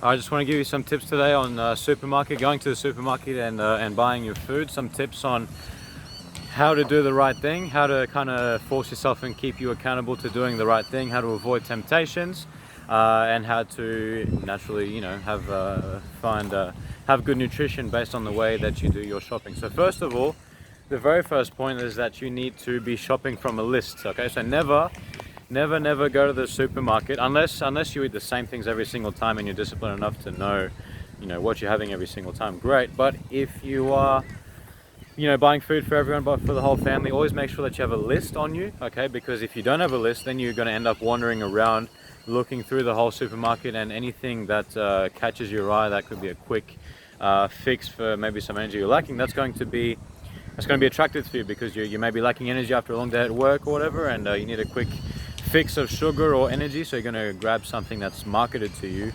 I just want to give you some tips today on going to the supermarket and buying your food. Some tips on how to do the right thing, how to kind of force yourself and keep you accountable to doing the right thing, how to avoid temptations, and how to naturally, have good nutrition based on the way that you do your shopping. So first of all, the very first point is that you need to be shopping from a list. Okay, so never go to the supermarket unless you eat the same things every single time and you're disciplined enough to know what you're having every single time. Great. But if you are buying food for everyone, but for the whole family, always make sure that you have a list on you. Okay, because if you don't have a list, then you're going to end up wandering around looking through the whole supermarket, and anything that catches your eye that could be a quick fix for maybe some energy you're lacking, that's going to be attractive to you, because you may be lacking energy after a long day at work or whatever, and you need a quick fix of sugar or energy, so you're going to grab something that's marketed to you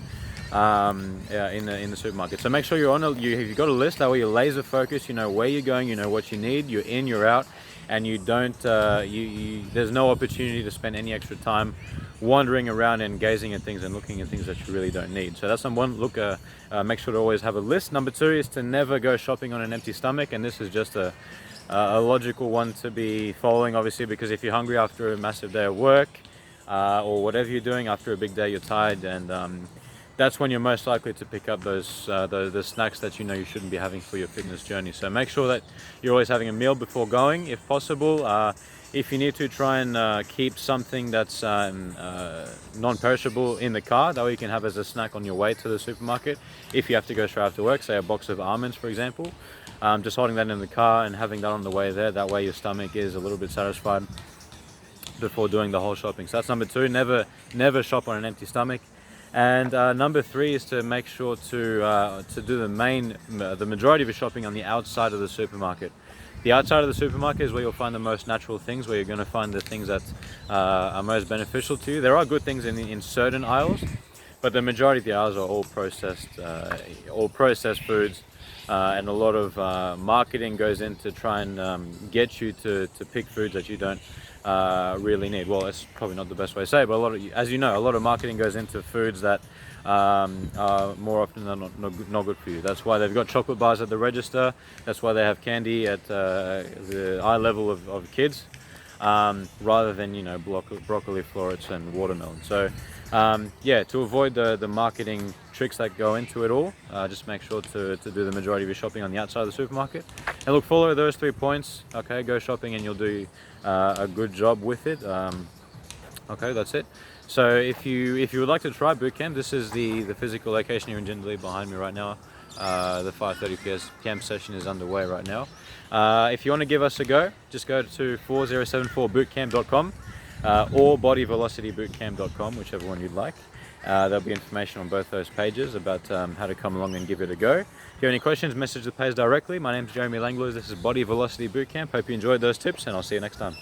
in the supermarket. So make sure you've got a list, that way you're laser focused, you know where you're going, you know what you need, you're in, you're out, and you don't there's no opportunity to spend any extra time wandering around and gazing at things and looking at things that you really don't need. So that's number one. Make sure to always have a list. Number two is to never go shopping on an empty stomach, and this is just a logical one to be following, obviously, because if you're hungry after a massive day of work, or whatever you're doing after a big day, you're tired, and that's when you're most likely to pick up those snacks that you shouldn't be having for your fitness journey. So make sure that you're always having a meal before going, if possible. If you need to, try and keep something that's non-perishable in the car, that way you can have as a snack on your way to the supermarket. If you have to go straight after work, say a box of almonds, for example, just holding that in the car and having that on the way there, that way your stomach is a little bit satisfied before doing the whole shopping. So that's number two. Never shop on an empty stomach. And number three is to make sure to do the majority of your shopping on the outside of the supermarket. The outside of the supermarket is where you'll find the most natural things, where you're going to find the things that are most beneficial to you. There are good things in certain aisles, but the majority of the aisles are all processed foods, and a lot of marketing goes in to try and get you to pick foods that you don't really need. Well, it's probably not the best way to say it, but a lot of marketing goes into foods that are more often than not good for you. That's why they've got chocolate bars at the register. That's why they have candy at the eye level of kids, rather than broccoli, florets, and watermelon. So to avoid the marketing tricks that go into it all, just make sure to do the majority of your shopping on the outside of the supermarket. And look, follow those 3 points. Okay, go shopping and you'll do a good job with it. Okay, that's it. So if you would like to try bootcamp, this is the physical location here in Jindalee behind me right now. The 5:30 p.m. session is underway right now. If you want to give us a go, just go to 4074bootcamp.com or bodyvelocitybootcamp.com, whichever one you'd like. There'll be information on both those pages about how to come along and give it a go. If you have any questions, message the page directly. My name's Jeremy Langlois. This is Body Velocity Bootcamp. Hope you enjoyed those tips, and I'll see you next time.